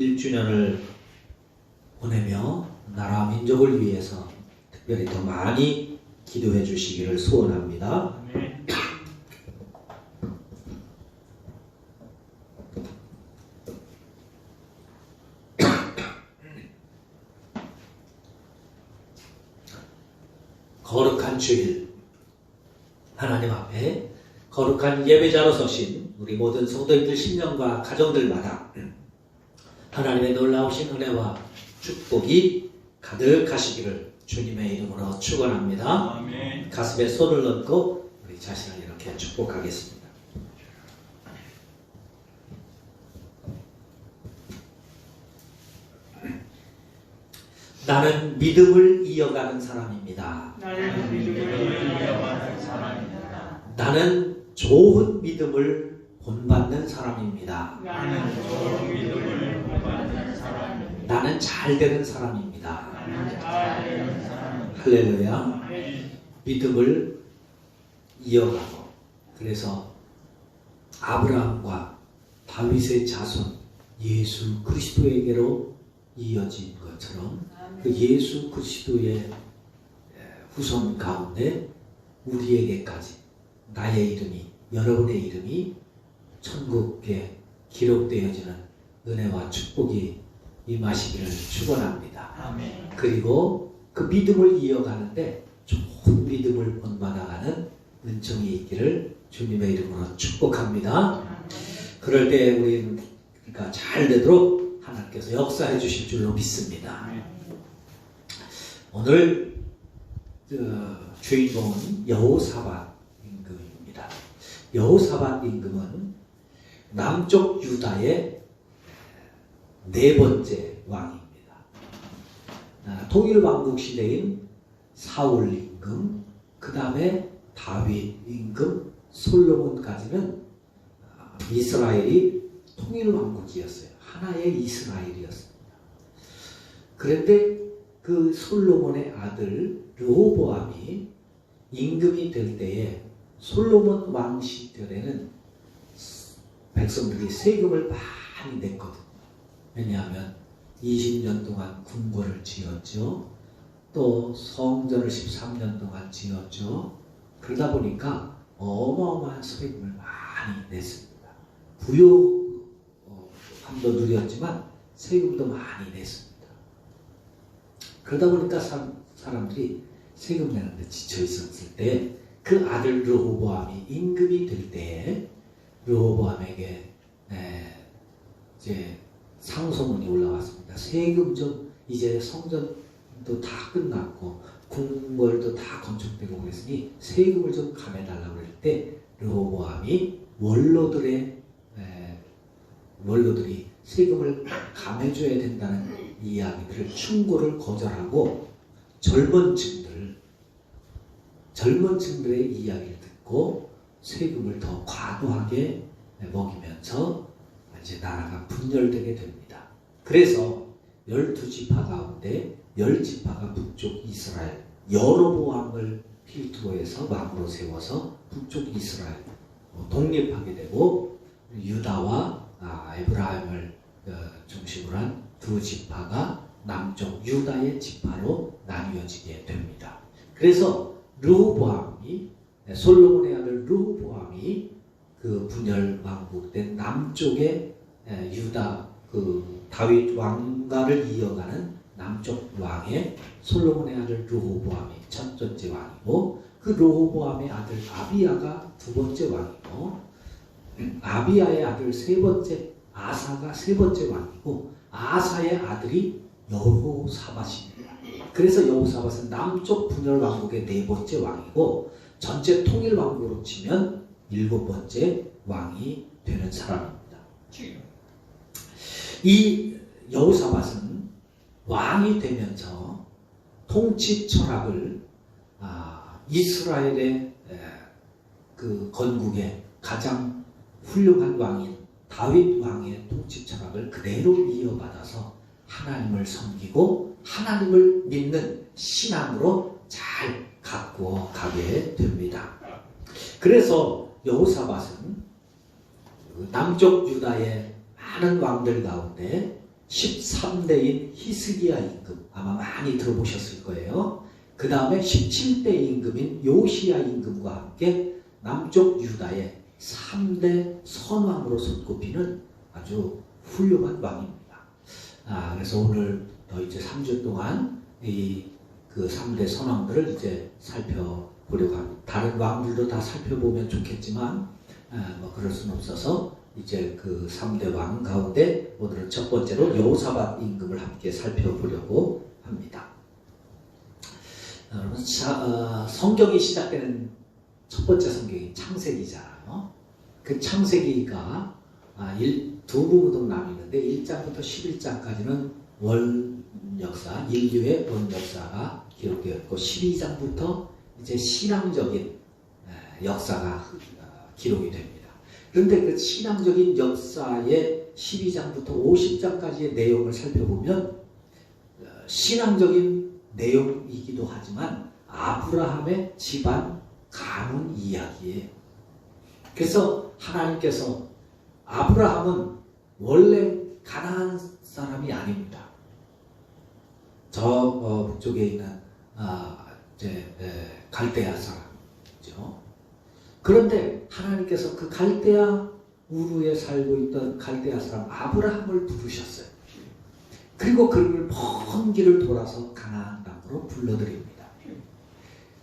1주년을 보내며 나라 민족을 위해서 특별히 더 많이 기도해 주시기를 소원합니다. 거룩한 주일, 하나님 앞에 거룩한 예배자로 서신 우리 모든 성도님들 심령과 가정들마다 하나님의 놀라우신 은혜와 축복이 가득하시기를 주님의 이름으로 축원합니다. 아멘. 가슴에 손을 얹고 우리 자신을 이렇게 축복하겠습니다. 나는 믿음을 이어가는 사람입니다. 나는 믿음을 이어가는 사람입니다. 나는 좋은 믿음을 본받는 사람입니다. 나는 좋은 믿음을 본받는 사람입니다. 나는 잘 되는 사람입니다. 나는 잘 되는 사람입니다. 할렐루야. 아멘. 믿음을 이어가고, 그래서 아브라함과 다윗의 자손 예수 그리스도에게로 이어진 것처럼 그 예수 그리스도의 후손 가운데 우리에게까지 나의 이름이, 여러분의 이름이 천국에 기록되어지는 은혜와 축복이 임하시기를 축원합니다. 아멘. 그리고 그 믿음을 이어가는데 좋은 믿음을 본받아가는 은총이 있기를 주님의 이름으로 축복합니다. 그럴 때 우리는 그러니까 잘 되도록 하나님께서 역사해 주실 줄로 믿습니다. 오늘 주인공은 여호사밧 임금입니다. 여호사밧 임금은 남쪽 유다의 네 번째 왕입니다. 통일 왕국 시대인 사울 임금, 그 다음에 다윗 임금, 솔로몬까지는 이스라엘이 통일 왕국이었어요. 하나의 이스라엘이었습니다. 그런데 그 솔로몬의 아들 르호보암이 임금이 될 때에 솔로몬 왕 시절에는 백성들이 세금을 많이 냈거든요. 왜냐하면 20년 동안 궁궐을 지었죠. 또 성전을 13년 동안 지었죠. 그러다 보니까 어마어마한 세금을 많이 냈습니다. 부요함도 누렸지만 세금도 많이 냈습니다. 그러다 보니까 사람들이 세금 내는데 지쳐 있었을 때 그 아들 르호보암이 임금이 될 때에 르호보암에게 이제 상소문이 올라왔습니다. 세금 좀, 이제 성전도 다 끝났고 궁궐도 다 건축되고 그랬으니 세금을 좀 감해달라고 할 때 르호보암이 원로들이 세금을 감해줘야 된다는 이야기들을 충고를 거절하고 젊은 층들의 이야기를 듣고 세금을 더 과도하게 먹이면서 이제 나라가 분열되게 됩니다. 그래서 12지파 가운데 10지파가 북쪽 이스라엘 여로보암을 필두로 해서 왕으로 세워서 북쪽 이스라엘 독립하게 되고, 유다와 에브라임을 중심으로 한 두 지파가 남쪽 유다의 지파로 나뉘어지게 됩니다. 그래서 솔로몬의 아들 르호보암이 그 분열 왕국된 남쪽의 유다 다윗 왕가를 이어가는 남쪽 왕의 솔로몬의 아들 르호보암이 첫 번째 왕이고, 그 르호보암의 아들 아비야가 두 번째 왕이고, 아비야의 아들 아사가 세 번째 왕이고, 아사의 아들이 여호사밧입니다. 그래서 여호사밧은 남쪽 분열 왕국의 네 번째 왕이고, 전체 통일 왕국으로 치면 일곱 번째 왕이 되는 사람입니다. 이 여호사밧은 왕이 되면서 통치 철학을 이스라엘의 그 건국의 가장 훌륭한 왕인 다윗 왕의 통치 철학을 그대로 이어받아서 하나님을 섬기고 하나님을 믿는 신앙으로 잘 가꾸어 가게 됩니다. 그래서 여호사밧은 남쪽 유다의 많은 왕들 가운데 13대인 히스기야 임금, 아마 많이 들어보셨을 거예요. 그 다음에 17대 임금인 요시야 임금과 함께 남쪽 유다의 3대 선왕으로 손꼽히는 아주 훌륭한 왕입니다. 그래서 오늘부터 이제 3주 동안 그 3대 선왕들을 이제 살펴보려고 합니다. 다른 왕들도 다 살펴보면 좋겠지만 뭐 그럴 수는 없어서 이제 그 3대 왕 가운데 오늘은 첫 번째로 여호사밧 임금을 함께 살펴보려고 합니다. 여러분, 성경이 시작되는 첫 번째 성경이 창세기잖아요. 그 창세기가 두 부분으로 나뉘는데 1장부터 11장까지는 원 역사, 인류의 원 역사가 기록되었고 12장부터 이제 신앙적인 역사가 기록이 됩니다. 그런데 그 신앙적인 역사의 12장부터 50장까지의 내용을 살펴보면 신앙적인 내용이기도 하지만 아브라함의 집안 가문 이야기예요. 그래서 하나님께서 아브라함은 원래 가나안 사람이 아닙니다. 저 북쪽에 있는 갈대아 사람이죠. 그런데 하나님께서 그 갈대아 우르에 살고 있던 갈대아 사람 아브라함을 부르셨어요. 그리고 그를 먼 길을 돌아서 가나안 땅으로 불러들입니다.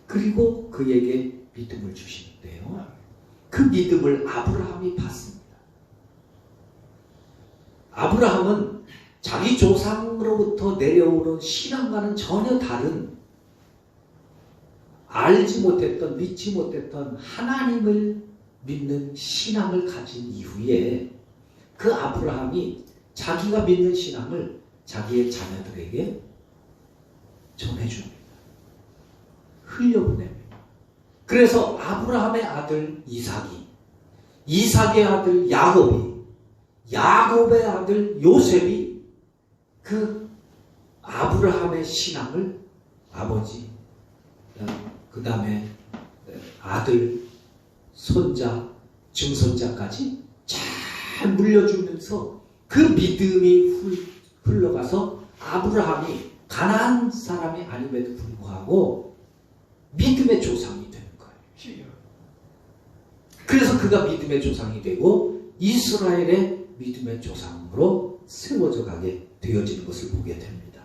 그리고 그에게 믿음을 주시는데요. 그 믿음을 아브라함이 받습니다. 아브라함은 자기 조상으로부터 내려오는 신앙과는 전혀 다른 알지 못했던, 믿지 못했던 하나님을 믿는 신앙을 가진 이후에 그 아브라함이 자기가 믿는 신앙을 자기의 자녀들에게 전해줍니다. 흘려보냅니다. 그래서 아브라함의 아들 이삭이, 이삭의 아들 야곱이, 야곱의 아들 요셉이 그 아브라함의 신앙을 아버지, 그 다음에 아들, 손자, 증손자까지 잘 물려주면서 그 믿음이 흘러가서 아브라함이 가나안 사람이 아님에도 불구하고 믿음의 조상이 되는 거예요. 그래서 그가 믿음의 조상이 되고 이스라엘의 믿음의 조상으로 세워져 가게 되어지는 것을 보게 됩니다.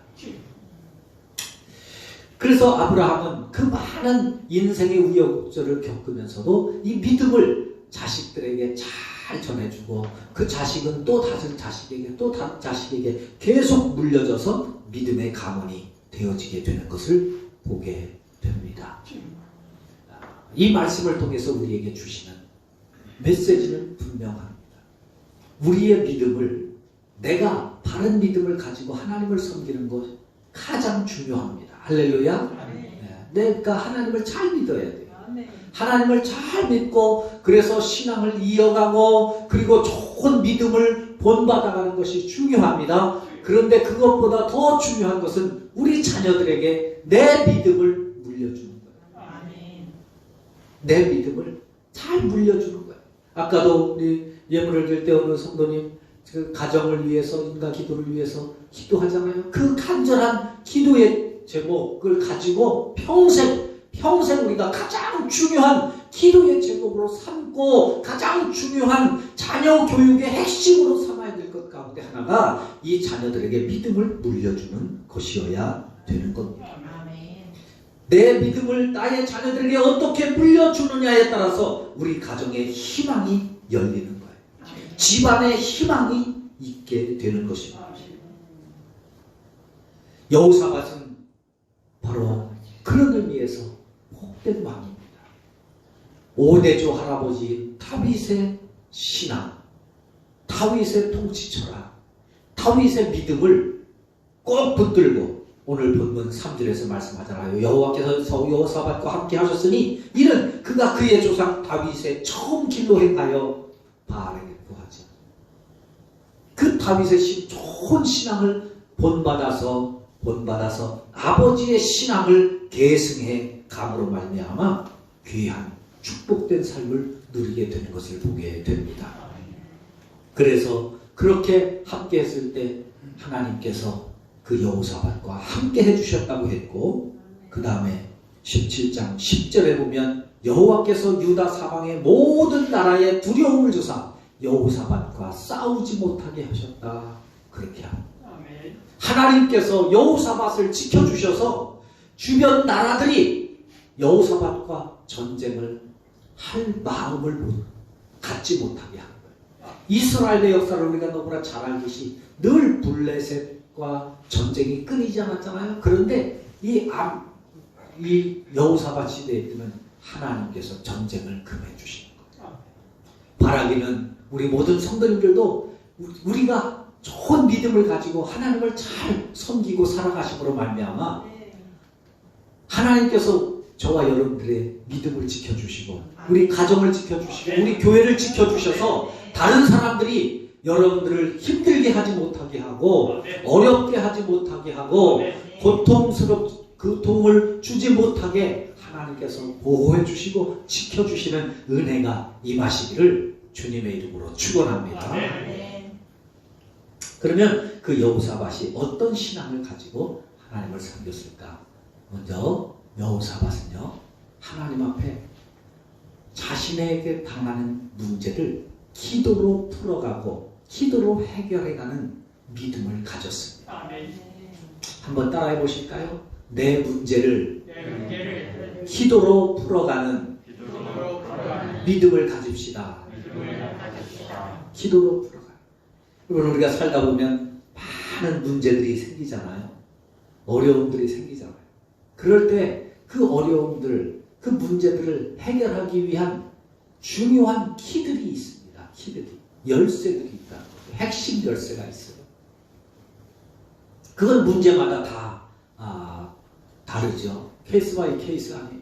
그래서 아브라함은 그 많은 인생의 우여곡절을 겪으면서도 이 믿음을 자식들에게 잘 전해주고 그 자식은 또 다른 자식에게 또 다른 자식에게 계속 물려져서 믿음의 가문이 되어지게 되는 것을 보게 됩니다. 이 말씀을 통해서 우리에게 주시는 메시지는 분명합니다. 우리의 믿음을, 내가 바른 믿음을 가지고 하나님을 섬기는 것 가장 중요합니다. 할렐루야. 내가 하나님을 잘 믿어야 돼요. 하나님을 잘 믿고 그래서 신앙을 이어가고 그리고 좋은 믿음을 본받아가는 것이 중요합니다. 그런데 그것보다 더 중요한 것은 우리 자녀들에게 내 믿음을 물려주는 거예요. 내 믿음을 잘 물려주는 거예요. 아까도 우리 예물을 드릴 때 어느 성도님 그 가정을 위해서, 인가 기도를 위해서 기도하잖아요. 그 간절한 기도의 제목을 가지고 평생 우리가 가장 중요한 기도의 제목으로 삼고 가장 중요한 자녀 교육의 핵심으로 삼아야 될 것 가운데 하나가 이 자녀들에게 믿음을 물려주는 것이어야 되는 겁니다. 내 믿음을 나의 자녀들에게 어떻게 물려주느냐에 따라서 우리 가정의 희망이 열리는 거예요. 집안의 희망이 있게 되는 것입니다. 여호사밧은 바로 그런 의미에서 복된 왕입니다. 5대조 할아버지 다윗의 신앙, 다윗의 통치 철학, 다윗의 믿음을 꼭 붙들고 오늘 본문 3절에서 말씀하잖아요. 여호와께서 여호사밧과 함께 하셨으니 이는 그가 그의 조상 다윗의 처음 길로 행하여 바알에게 구하지. 그 다윗의 좋은 신앙을 본받아서 아버지의 신앙을 계승해 감으로 말미암아 귀한 축복된 삶을 누리게 되는 것을 보게 됩니다. 그래서 그렇게 함께 했을 때 하나님께서 그 여호사밧과 함께 해주셨다고 했고, 그 다음에 17장 10절에 보면 여호와께서 유다 사방의 모든 나라에 두려움을 주사 여호사밧과 싸우지 못하게 하셨다. 그렇게 합니다. 하나님께서 여호사밧을 지켜주셔서 주변 나라들이 여호사밧과 전쟁을 할 마음을 갖지 못하게 한 거예요. 이스라엘의 역사를 우리가 너무나 잘 알듯이 늘 블레셋과 전쟁이 끊이지 않았잖아요. 그런데 이 여호사밧 시대에 때는 하나님께서 전쟁을 금해 주시는 거예요. 바라기는 우리 모든 성도님들도 우리가 좋은 믿음을 가지고 하나님을 잘 섬기고 살아가심으로 말미암아 하나님께서 저와 여러분들의 믿음을 지켜주시고 우리 가정을 지켜주시고 우리 교회를 지켜주셔서 다른 사람들이 여러분들을 힘들게 하지 못하게 하고 어렵게 하지 못하게 하고 고통을 주지 못하게 하나님께서 보호해 주시고 지켜주시는 은혜가 임하시기를 주님의 이름으로 축원합니다. 그러면 그 여호사밧이 어떤 신앙을 가지고 하나님을 섬겼을까? 먼저 여호사밧은요, 하나님 앞에 자신에게 당하는 문제를 기도로 풀어가고 기도로 해결해가는 믿음을 가졌습니다. 한번 따라해 보실까요? 내 문제를 기도로 풀어가는 믿음을 가집시다. 기도로 풀어가요. 여러분, 우리가 살다 보면 많은 문제들이 생기잖아요. 어려움들이 생기잖아요. 그럴 때 그 어려움들, 그 문제들을 해결하기 위한 중요한 키들이 있습니다. 키들이. 열쇠들이 있다. 핵심 열쇠가 있어요. 그건 문제마다 다 다르죠. 케이스 바이 케이스 아니에요.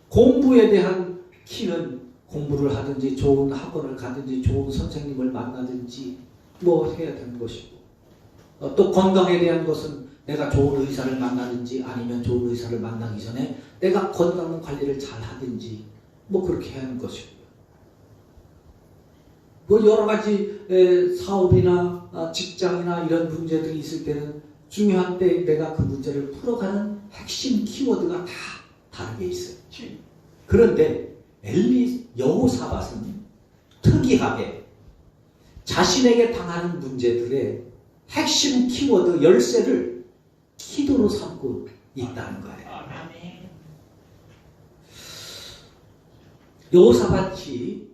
공부에 대한 키는 공부를 하든지 좋은 학원을 가든지 좋은 선생님을 만나든지 뭐 해야 되는 것이고, 또 건강에 대한 것은 내가 좋은 의사를 만나든지 아니면 좋은 의사를 만나기 전에 내가 건강 관리를 잘 하든지 뭐 그렇게 해야 하는 것이고요. 뭐 여러 가지 사업이나 직장이나 이런 문제들이 있을 때는 중요한 때 내가 그 문제를 풀어가는 핵심 키워드가 다 다르게 있어요. 그런데 여호사밧은 특이하게 자신에게 당하는 문제들의 핵심 키워드 열쇠를 기도로 삼고 있다는 거예요. 여호사밧이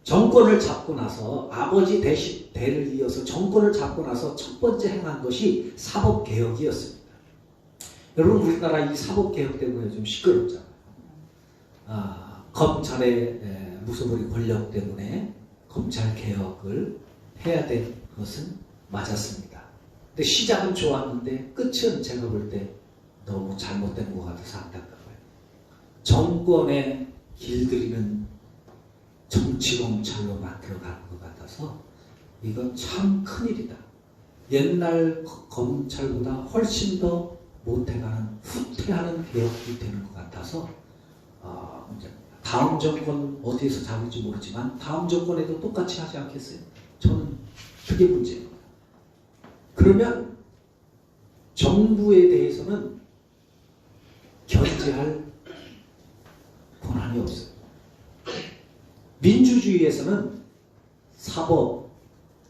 정권을 잡고 나서 아버지 대를 이어서 정권을 잡고 나서 첫 번째 행한 것이 사법개혁이었습니다. 여러분, 우리나라 이 사법개혁 때문에 좀 시끄럽잖아요. 검찰의 무소불위 권력 때문에 검찰개혁을 해야 될 것은 맞았습니다. 근데 시작은 좋았는데 끝은 제가 볼 때 너무 잘못된 것 같아서 안타까워요. 정권에 길들이는 정치검찰로 만들어가는 것 같아서 이건 참 큰일이다. 옛날 검찰보다 훨씬 더 못해가는 후퇴하는 개혁이 되는 것 같아서 다음 정권 어디에서 잡을지 모르지만 다음 정권에도 똑같이 하지 않겠어요? 저는 그게 문제예요. 그러면 정부에 대해서는 견제할 권한이 없어요. 민주주의에서는 사법,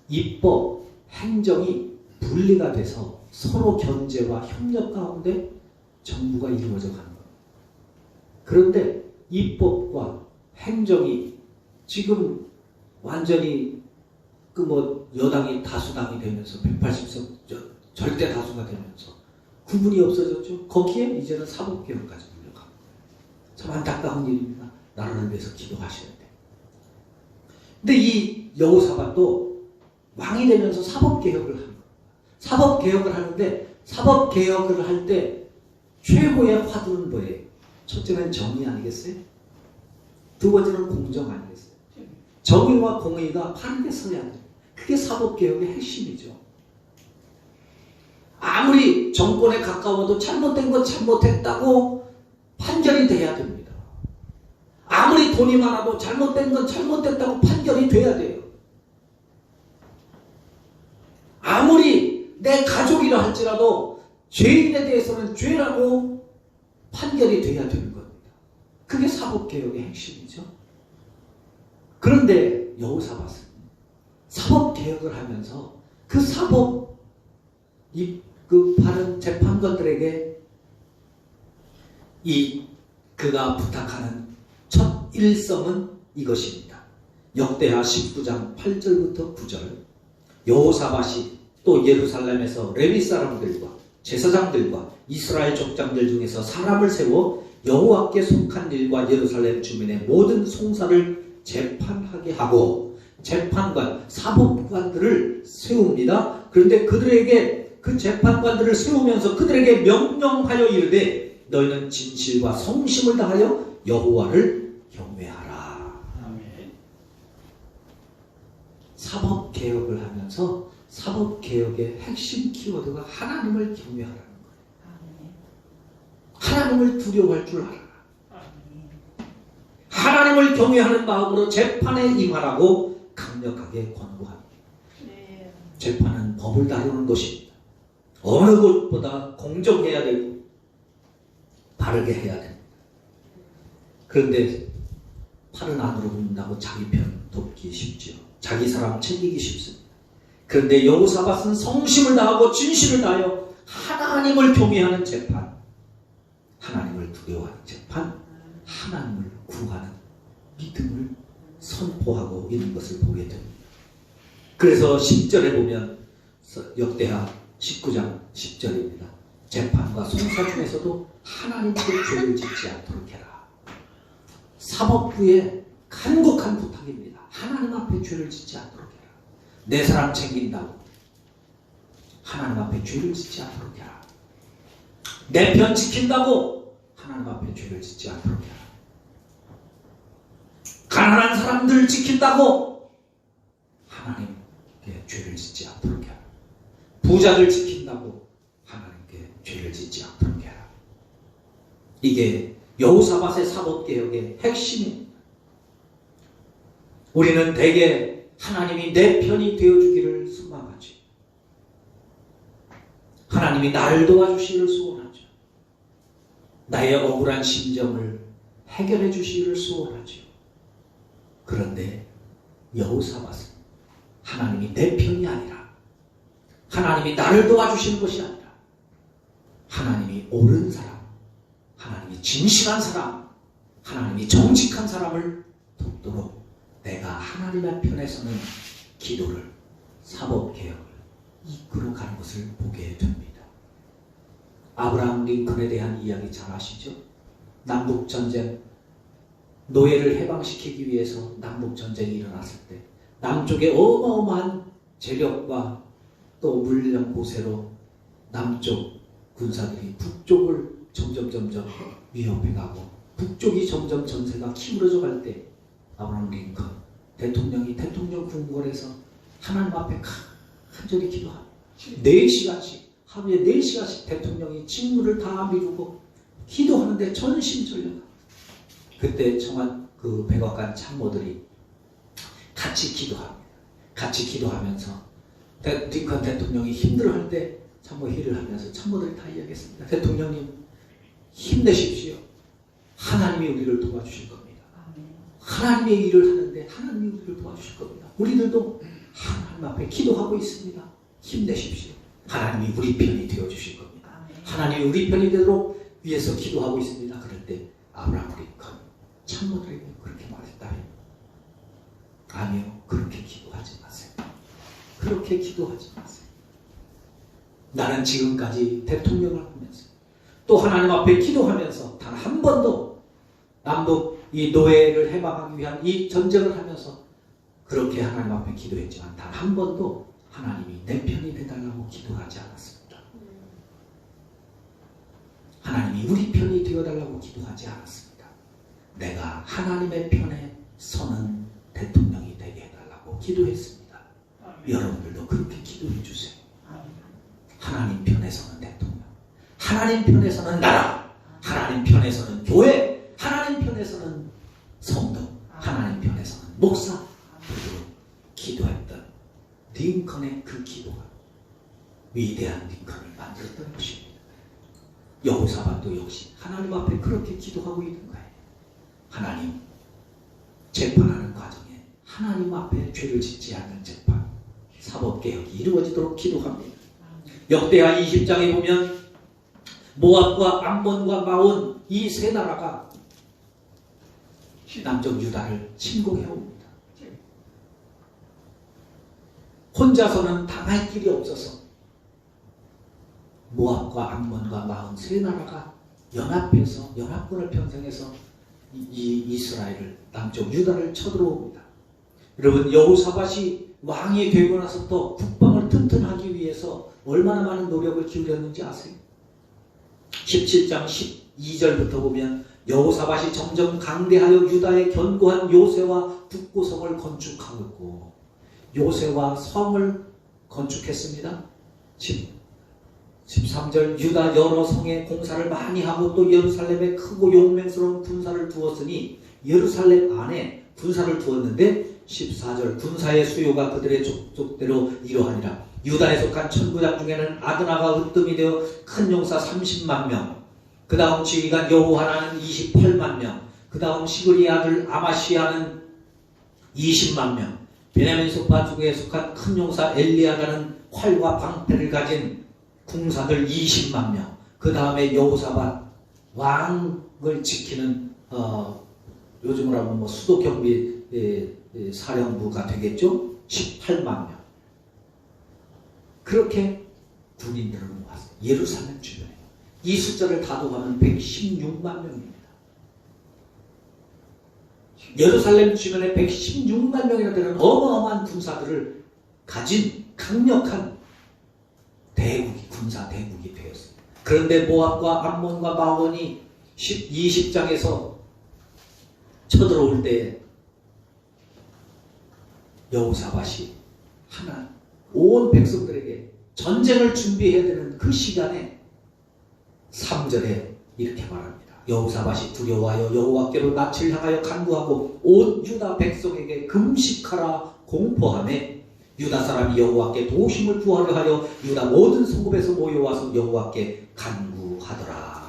입법, 행정이 분리가 돼서 서로 견제와 협력 가운데 정부가 이루어져 가는 거예요. 그런데 입법과 행정이 지금 완전히 여당이 다수당이 되면서 180석 절대 다수가 되면서 구분이 없어졌죠. 거기에 이제는 사법개혁까지 물려갑니다. 참 안타까운 일입니다. 나라를 위해서 기도하셔야 돼요. 근데 이 여호사밧도 왕이 되면서 사법개혁을 한 거예요. 사법개혁을 하는데 사법개혁을 할 때 최고의 화두는 뭐예요? 첫째는 정의 아니겠어요? 두 번째는 공정 아니겠어요? 정의와 공의가 바르게 서야 돼요. 그게 사법개혁의 핵심이죠. 아무리 정권에 가까워도 잘못된 건 잘못했다고 판결이 돼야 됩니다. 아무리 돈이 많아도 잘못된 건 잘못됐다고 판결이 돼야 돼요. 아무리 내 죄인이라 할지라도 죄인에 대해서는 죄라고 판결이 돼야 되는 겁니다. 그게 사법개혁의 핵심이죠. 그런데 여호사밧은 사법개혁을 하면서 그 그 바른 재판관들에게 그가 부탁하는 첫 일성은 이것입니다. 역대하 19장 8절부터 9절. 여호사밧이 또 예루살렘에서 레위 사람들과 제사장들과 이스라엘 족장들 중에서 사람을 세워 여호와께 속한 일과 예루살렘 주민의 모든 송사를 재판하게 하고 재판관, 사법관들을 세웁니다. 그런데 그들에게 그 재판관들을 세우면서 그들에게 명령하여 이르되 너희는 진실과 성심을 다하여 여호와를 경외하라. 아멘. 사법개혁을 하면서 사법개혁의 핵심 키워드가 하나님을 경외하라는 거예요. 하나님을 두려워할 줄 알아라. 하나님을 경외하는 마음으로 재판에 임하라고 강력하게 권고합니다. 재판은 법을 다루는 것입니다. 어느 것보다 공정해야 되고 바르게 해야 됩니다. 그런데 팔은 안으로 굽는다고 자기 편 돕기 쉽지요. 자기 사람 챙기기 쉽습니다. 그런데 여호사밧은 성심을 다하고 진실을 다하여 하나님을 경외하는 재판, 하나님을 두려워하는 재판, 하나님을 구하는 믿음을 선포하고 있는 것을 보게 됩니다. 그래서 10절에 보면 역대하 19장 10절입니다. 재판과 송사 중에서도 하나님께 죄를 짓지 않도록 해라. 사법부의 간곡한 부탁입니다. 하나님 앞에 죄를 짓지 않도록 해라. 내 사람 챙긴다고 하나님 앞에 죄를 짓지 않도록 해라. 내 편 지킨다고 하나님 앞에 죄를 짓지 않도록 해라. 가난한 사람들 지킨다고 하나님께 죄를 짓지 않도록 해라. 부자들 지킨다고 하나님께 죄를 짓지 않도록 해라. 이게 여호사밧의 사법개혁의 핵심입니다. 우리는 대개 하나님이 내 편이 되어주기를 소망하죠. 하나님이 나를 도와주시기를 소원하죠. 나의 억울한 심정을 해결해 주시기를 소원하죠. 그런데 여호사밧은 하나님이 내 편이 아니라 하나님이 나를 도와주시는 것이 아니라 하나님이 옳은 사람, 하나님이 진실한 사람, 하나님이 정직한 사람을 돕도록 내가 하나님의 편에 서는 기도를, 사법개혁을 이끌어가는 것을 보게 됩니다. 아브라함 링컨에 대한 이야기 잘 아시죠? 남북전쟁, 노예를 해방시키기 위해서 남북전쟁이 일어났을 때 남쪽에 어마어마한 재력과 또 물량 보세로 남쪽 군사들이 북쪽을 점점 위협해가고 북쪽이 점점 전세가 기울어져 갈 때 아브라함 링컨 대통령이 대통령 궁궐에서 하나님 앞에 간절히 기도합니다. 4시간씩 하루에 4시간씩 대통령이 직무를 다 미루고 기도하는데 전심전력. 그때 청한 그 백악관 참모들이 같이 기도합니다. 같이 기도하면서 링컨 대통령이 힘들어할 때 참모 회의를 하면서 참모들이 다 이야기했습니다. 대통령님 힘내십시오. 하나님이 우리를 도와주실 겁니다. 하나님의 일을 하는데 하나님이 우리를 도와주실 겁니다. 우리들도 하나님 앞에 기도하고 있습니다. 힘내십시오. 하나님이 우리 편이 되어주실 겁니다. 하나님이 우리 편이 되도록 위해서 기도하고 있습니다. 그럴 때 아브라함 링컨 참모들에게 그렇게 말했다면 아니요, 그렇게 기도하지 마세요. 그렇게 기도하지 마세요. 나는 지금까지 대통령을 하면서 또 하나님 앞에 기도하면서 단 한 번도 남북 이 노예를 해방하기 위한 이 전쟁을 하면서 그렇게 하나님 앞에 기도했지만 단 한 번도 하나님이 내 편이 되달라고 기도하지 않았습니다. 하나님이 우리 편이 되어달라고 기도하지 않았습니다. 내가 하나님의 편에 서는 대통령이 되게 해달라고 기도했습니다. 여러분들도 그렇게 기도해 주세요. 하나님 편에 서는 대통령, 하나님 편에 서는 나라, 하나님 편에 서는 교회, 하나님 편에 서는 성도, 하나님 편에 서는 목사, 기도했던 링컨의 그 기도가 위대한 링컨을 만들었던 것입니다. 여호사밧도 역시 하나님 앞에 그렇게 기도하고 있는 거예요. 하나님, 재판하는 과정에 하나님 앞에 죄를 짓지 않는 재판, 사법개혁이 이루어지도록 기도합니다. 역대하 20장에 보면 모압과 암몬과 마온 이 세 나라가 남쪽 유다를 침공해 옵니다. 혼자서는 당할 길이 없어서 모압과 암몬과 마온 세 나라가 연합해서 연합군을 편성해서 이 이스라엘을 남쪽 유다를 쳐들어옵니다. 여러분, 여호사밧이 왕이 되고 나서부터 국방을 튼튼하기 위해서 얼마나 많은 노력을 기울였는지 아세요? 17장 12절부터 보면 여호사밧이 점점 강대하여 유다의 견고한 요새와 북구성을 건축하였고, 요새와 성을 건축했습니다. 13절 유다 여러 성에 공사를 많이 하고 또 예루살렘에 크고 용맹스러운 군사를 두었으니 예루살렘 안에 군사를 두었는데 14절 군사의 수요가 그들의 족속대로 이러하니라. 유다에 속한 천부장 중에는 아드나가 으뜸이 되어 큰 용사 30만 명, 그 다음 지휘관 여호하나는 28만 명, 그 다음 시그리 아들 아마시아는 20만 명, 베냐민 소파 중에 속한 큰 용사 엘리야다는 활과 방패를 가진 궁사들 20만 명, 그 다음에 여호사밧 왕을 지키는 요즘으로 하면 수도경비 사령부가 되겠죠? 18만 명. 그렇게 군인들을 모았어요. 예루살렘 주변에. 이 숫자를 다 더하면 116만 명입니다. 예루살렘 주변에 116만 명이나 되는 어마어마한 군사들을 가진 강력한 대국이, 군사 대국이 되었습니다. 그런데 모압과 암몬과 마온이 20장에서 쳐들어올 때 여호사밧이 하나 온 백성들에게 전쟁을 준비해야 되는 그 시간에 3절에 이렇게 말합니다. 여호사밧이 두려워하여 여호와께로 낯을 향하여 간구하고 온 유다 백성에게 금식하라 공포하매 유다 사람이 여호와께 도심을 구하려 하여 유다 모든 성읍에서 모여와서 여호와께 간구하더라.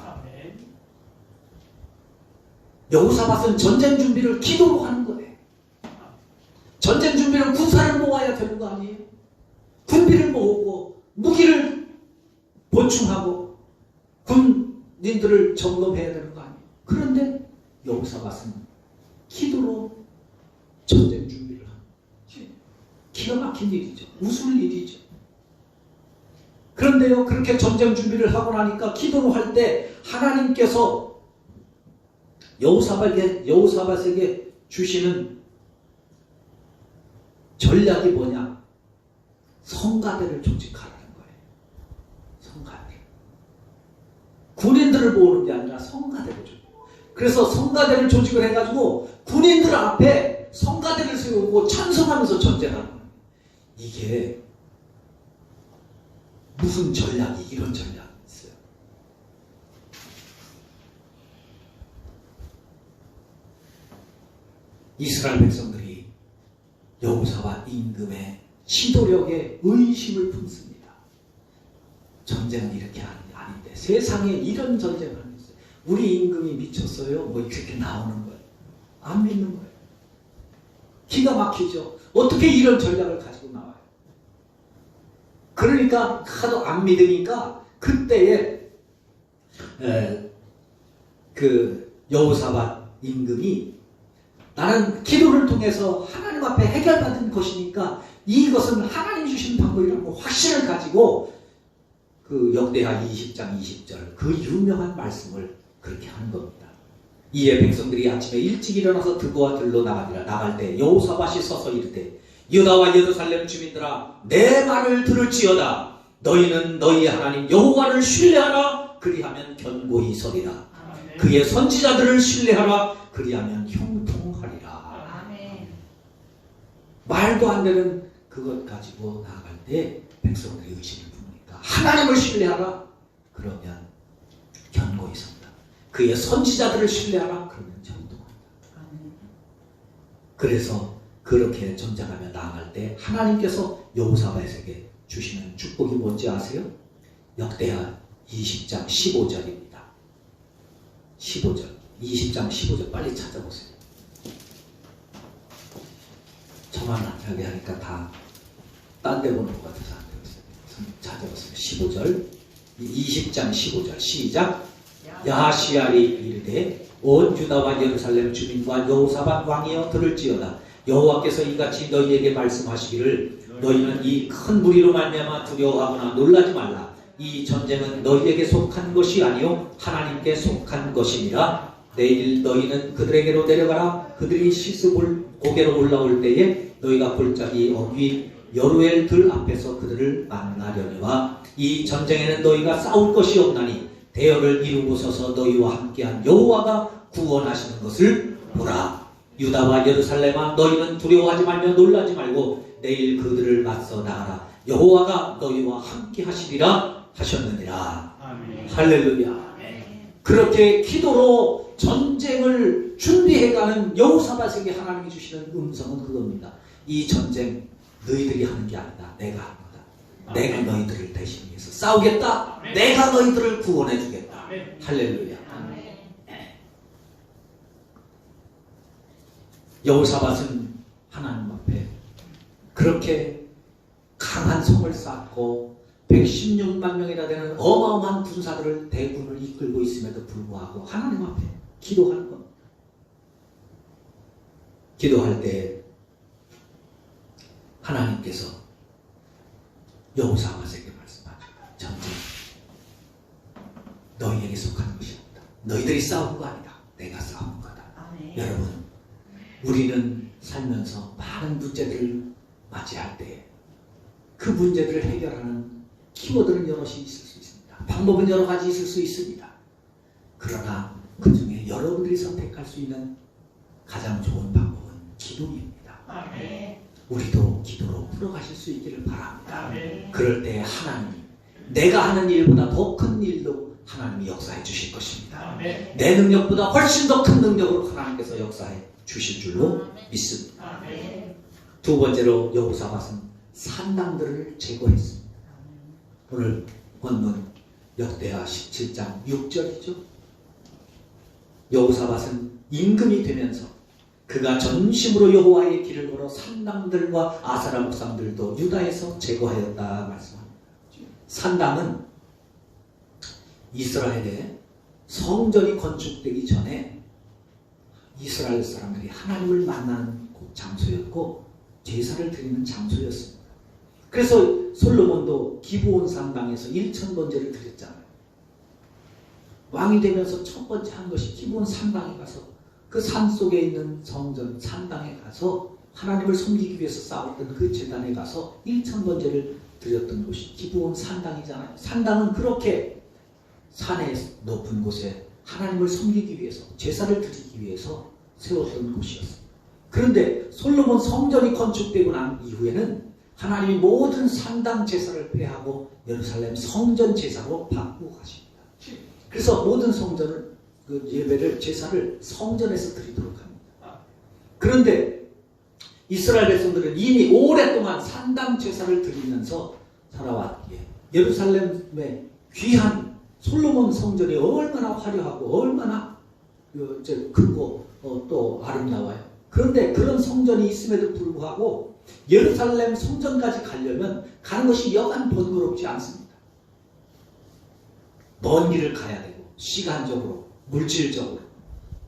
여호사밧은 전쟁 준비를 기도로 하는 거예요. 전쟁 준비는 군사를 모아야 되는 거 아니에요? 군비를 모으고 무기를 보충하고 군인들을 점검해야 되는 거 아니에요? 그런데 여호사밧은 기도로 전쟁 준비를 합니다. 기가 막힌 일이죠. 웃을 일이죠. 그런데요, 그렇게 전쟁 준비를 하고 나니까 기도로 할 때 하나님께서 여호사밧에게 주시는 전략이 뭐냐? 성가대를 조직하라는 거예요. 성가대. 군인들을 모으는 게 아니라 성가대를 조직. 그래서 성가대를 조직을 해가지고 군인들 앞에 성가대를 세우고 찬송하면서 전쟁하는 거예요. 이게 무슨 전략이 이런 전략이 있어요? 이스라엘 백성들이 여호사밧 임금의 지도력에 의심을 품습니다. 전쟁은 이렇게 아닌데 세상에 이런 전쟁은 안 있어요. 우리 임금이 미쳤어요? 뭐 이렇게 나오는 거예요. 안 믿는 거예요. 기가 막히죠. 어떻게 이런 전략을 가지고 나와요? 그러니까 하도 안 믿으니까 그때에 그 여호사밧 임금이 나는 기도를 통해서 하나님 앞에 해결받은 것이니까 이것은 하나님 주신 방법이라고 확신을 가지고 그 역대하 20장 20절 그 유명한 말씀을 그렇게 하는 겁니다. 이에 백성들이 아침에 일찍 일어나서 들과 들로 나가니라. 나갈 때 여호사밧이 서서 이르되 유다와 예루살렘 주민들아 내 말을 들을지어다. 너희는 너희 하나님 여호와를 신뢰하라. 그리하면 견고히 서리라. 그의 선지자들을 신뢰하라. 그리하면 형통하리라. 아멘. 말도 안 되는 그것 가지고 나아갈 때 백성들이 의심을 품으니까 하나님을 신뢰하라. 그러면 견고히 선다. 그의 선지자들을 신뢰하라. 그러면 형통한다. 그래서 그렇게 전쟁하며 나아갈 때 하나님께서 여호사밧에게 주시는 축복이 뭔지 아세요? 역대하 20장 15절입니다. 15절. 20장 15절 빨리 찾아보세요. 저만 하게 하니까 다 딴 데 보는 것 같아서 안 되겠어요. 찾아보세요. 15절. 20장 15절 시작. 야하시알이 이르되 온 유다와 예루살렘 주민과 여호사밧 왕이여 들을지어다. 여호와께서 이같이 너희에게 말씀하시기를 너희는 이 큰 무리로 말미암아 두려워하거나 놀라지 말라. 이 전쟁은 너희에게 속한 것이 아니요 하나님께 속한 것이니라. 내일 너희는 그들에게로 내려가라. 그들이 시스볼 고개로 올라올 때에 너희가 골짜기 어귀 여루엘 들 앞에서 그들을 만나려니와 이 전쟁에는 너희가 싸울 것이 없나니 대열을 이루고 서서 너희와 함께한 여호와가 구원하시는 것을 보라. 유다와 예루살렘아 너희는 두려워하지 말며 놀라지 말고 내일 그들을 맞서 나가라. 여호와가 너희와 함께 하시리라 하셨느니라. 아멘. 할렐루야. 아멘. 그렇게 기도로 전쟁을 준비해가는 여호사밧에게 하나님이 주시는 음성은 그겁니다. 이 전쟁 너희들이 하는 게 아니다. 내가 하는 거다. 아멘. 내가 너희들을 대신해서 싸우겠다. 아멘. 내가 너희들을 구원해 주겠다. 아멘. 할렐루야. 아멘. 여호사밧은 하나님 앞에 그렇게 강한 성을 쌓고 116만 명이나 되는 어마어마한 군사들을 대군을 이끌고 있음에도 불구하고 하나님 앞에 기도하는 겁니다. 기도할 때 하나님께서 여호사밧에게 말씀하십니다. 전쟁 너희에게 속한 것이 없다. 너희들이 싸운 거 아니다. 내가 싸운 거다. 아멘. 여러분 우리는 살면서 많은 문제들을 맞이할 때 그 문제들을 해결하는 키워드는 여럿이 있을 수 있습니다. 방법은 여러 가지 있을 수 있습니다. 그러나 그 중에 여러분들이 선택할 수 있는 가장 좋은 방법은 기도입니다. 아멘. 우리도 기도로 풀어가실 수 있기를 바랍니다. 아멘. 그럴 때 하나님이 내가 하는 일보다 더 큰 일도 하나님이 역사해 주실 것입니다. 아멘. 내 능력보다 훨씬 더 큰 능력으로 하나님께서 역사해 주실 줄로 믿습니다. 아멘. 두 번째로 여호사밧은 산당들을 제거했습니다. 오늘 본문 역대하 17장 6절이죠. 여호사밧은 임금이 되면서 그가 전심으로 여호와의 길을 걸어 산당들과 아세라 목상들도 유다에서 제거하였다 말씀합니다. 산당은 이스라엘에 성전이 건축되기 전에 이스라엘 사람들이 하나님을 만나는 장소였고 제사를 드리는 장소였습니다. 그래서 솔로몬도 기브온 산당에서 1000번제를 드렸잖아요. 왕이 되면서 첫 번째 한 것이 기브온 산당에 가서 그 산 속에 있는 성전 산당에 가서 하나님을 섬기기 위해서 싸웠던 그 제단에 가서 1000번제를 드렸던 곳이 기브온 산당이잖아요. 산당은 그렇게 산의 높은 곳에 하나님을 섬기기 위해서 제사를 드리기 위해서 세웠던 곳이었습니다. 그런데 솔로몬 성전이 건축되고 난 이후에는 하나님이 모든 산당 제사를 폐하고 예루살렘 성전 제사로 바꾸고 가십니다. 그래서 모든 성전을 그 예배를 제사를 성전에서 드리도록 합니다. 그런데 이스라엘 백성들은 이미 오랫동안 산당 제사를 드리면서 살아왔기에 예루살렘의 귀한 솔로몬 성전이 얼마나 화려하고 얼마나 크고 또 아름다워요. 그런데 그런 성전이 있음에도 불구하고 예루살렘 성전까지 가려면 가는 것이 여간 번거롭지 않습니다. 먼 길을 가야 되고 시간적으로 물질적으로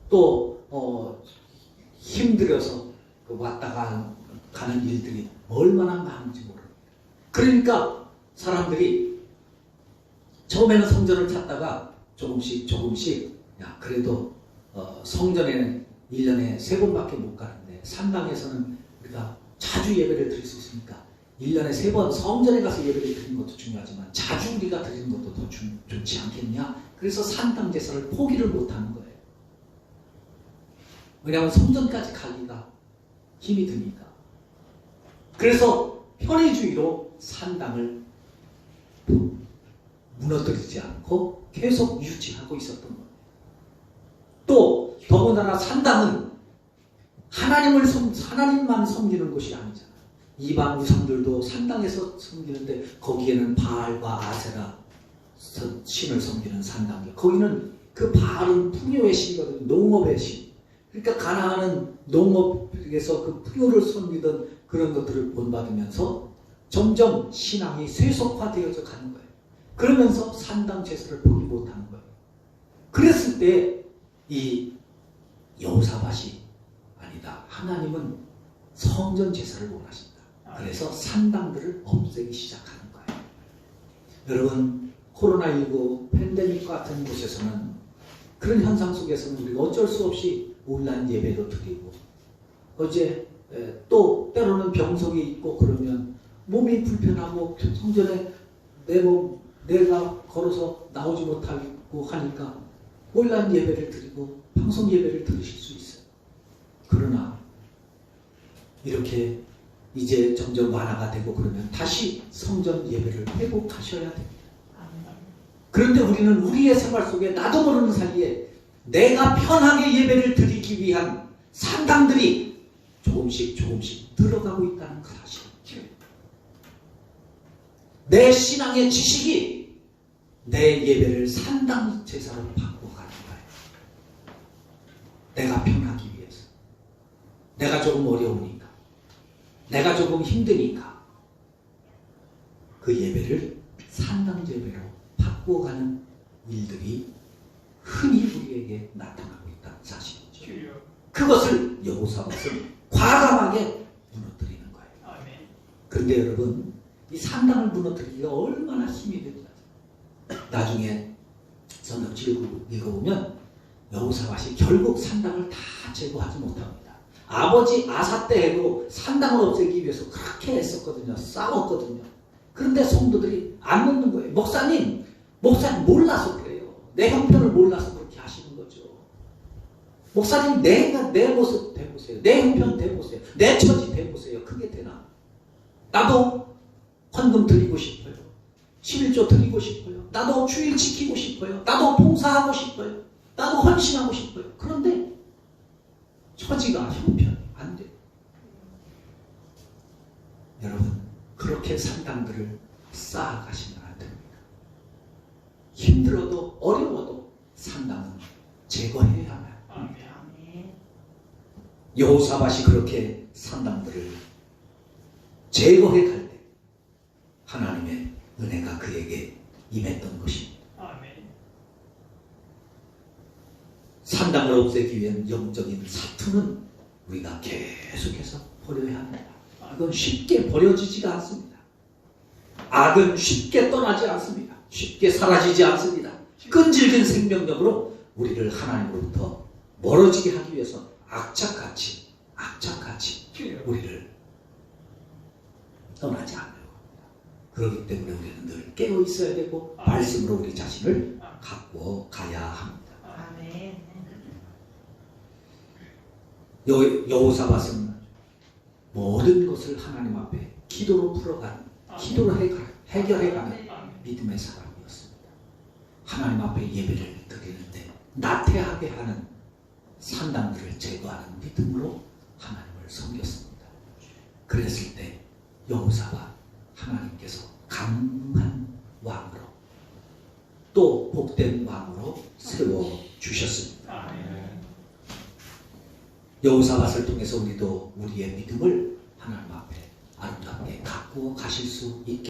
또 힘들어서 왔다가 가는 일들이 얼마나 많은지 모릅니다. 그러니까 사람들이 처음에는 성전을 찾다가 조금씩 야 그래도 성전에는 1년에 3번밖에 못 가는데 산당에서는 우리가 자주 예배를 드릴 수 있으니까 1년에 3번 성전에 가서 예배를 드리는 것도 중요하지만 자주 우리가 드리는 것도 더 좋지 않겠냐? 그래서 산당 제사를 포기를 못하는 거예요. 왜냐하면 성전까지 가기가 힘이 드니까. 그래서 편의주의로 산당을 무너뜨리지 않고 계속 유지하고 있었던 거예요. 또 더군다나 산당은 하나님만 섬기는 곳이 아니잖아요. 이방 우상들도 산당에서 섬기는데 거기에는 바알과 아세라 신을 섬기는 산당계. 거기는 그 바알은 풍요의 신이거든요. 농업의 신. 그러니까 가나안은 농업에서 그 풍요를 섬기던 그런 것들을 본받으면서 점점 신앙이 세속화되어져 가는 거예요. 그러면서 산당 제사를 포기 못하는 거예요. 그랬을 때 이 여호사밧이 아니다. 하나님은 성전 제사를 원하신다. 그래서 산당들을 없애기 시작하는 거예요. 여러분, 코로나19 팬데믹 같은 곳에서는 그런 현상 속에서는 우리가 어쩔 수 없이 온라인 예배도 드리고 어제 또 때로는 병석이 있고 그러면 몸이 불편하고 성전에 내가 걸어서 나오지 못하고 하니까 온라인 예배를 드리고 방송 예배를 드리실 수 있어요. 그러나 이렇게 이제 점점 완화가 되고 그러면 다시 성전 예배를 회복하셔야 됩니다. 그런데 우리는 우리의 생활 속에 나도 모르는 사이에 내가 편하게 예배를 드리기 위한 산당들이 조금씩 늘어가고 있다는 그 사실. 내 신앙의 지식이 내 예배를 산당 제사로 바꿔가는 거예요. 내가 편하기 위해서. 내가 조금 어려우니까. 내가 조금 힘드니까. 그 예배를 산당 예배로 바꿔가는 일들이 흔히 우리에게 나타나고 있다는 사실이죠. 그것을 여호사밧은 과감하게 무너뜨리는 거예요. 그런데 여러분, 이 산당을 무너뜨리기가 얼마나 힘이 됩니다. 나중에 성경을 읽어보면 여호사밧이 결국 산당을 다 제거하지 못합니다. 아버지 아사 때에도 산당을 없애기 위해서 그렇게 애썼거든요. 싸웠거든요. 그런데 성도들이 안 묻는 거예요. 목사님 몰라서 그래요. 내 형편을 몰라서 그렇게 하시는 거죠. 목사님 내 모습 대보세요. 내 형편 대보세요. 내 처지 대보세요. 그게 되나? 나도 헌금 드리고 싶어요. 11조 드리고 싶어요. 나도 주일 지키고 싶어요. 나도 봉사하고 싶어요. 나도 헌신하고 싶어요. 그런데 처지가 형편 안 돼요. 여러분, 그렇게 산당들을 쌓아가시면 안 됩니다. 힘들어도 어려워도 산당은 제거해야 합니다. 여호사밧이 그렇게 산당들을 제거해 갈 때 하나님의 은혜가 그에게 임했던 것입니다. 산당을 없애기 위한 영적인 사투는 우리가 계속해서 버려야 합니다. 이건 쉽게 버려지지가 않습니다. 악은 쉽게 떠나지 않습니다. 쉽게 사라지지 않습니다. 끈질긴 생명력으로 우리를 하나님으로부터 멀어지게 하기 위해서 악착같이 우리를 떠나지 않으려고 합니다. 그렇기 때문에 우리는 늘 깨어 있어야 되고 말씀으로 우리 자신을 갖고 가야 합니다. 여호사밧은 모든 것을 하나님 앞에 기도로 풀어가는, 기도로 해결해가는 믿음의 사람이었습니다. 하나님 앞에 예배를 드리는데 나태하게 하는 산당들을 제거하는 믿음으로 하나님을 섬겼습니다. 그랬을 때 여호사밧 하나님께서 강한 왕으로 또 복된 왕으로 세워주셨습니다. 여호사밧을 통해서 우리도 우리의 믿음을 하나님 앞에 아름답게 가꾸어 가실 수 있게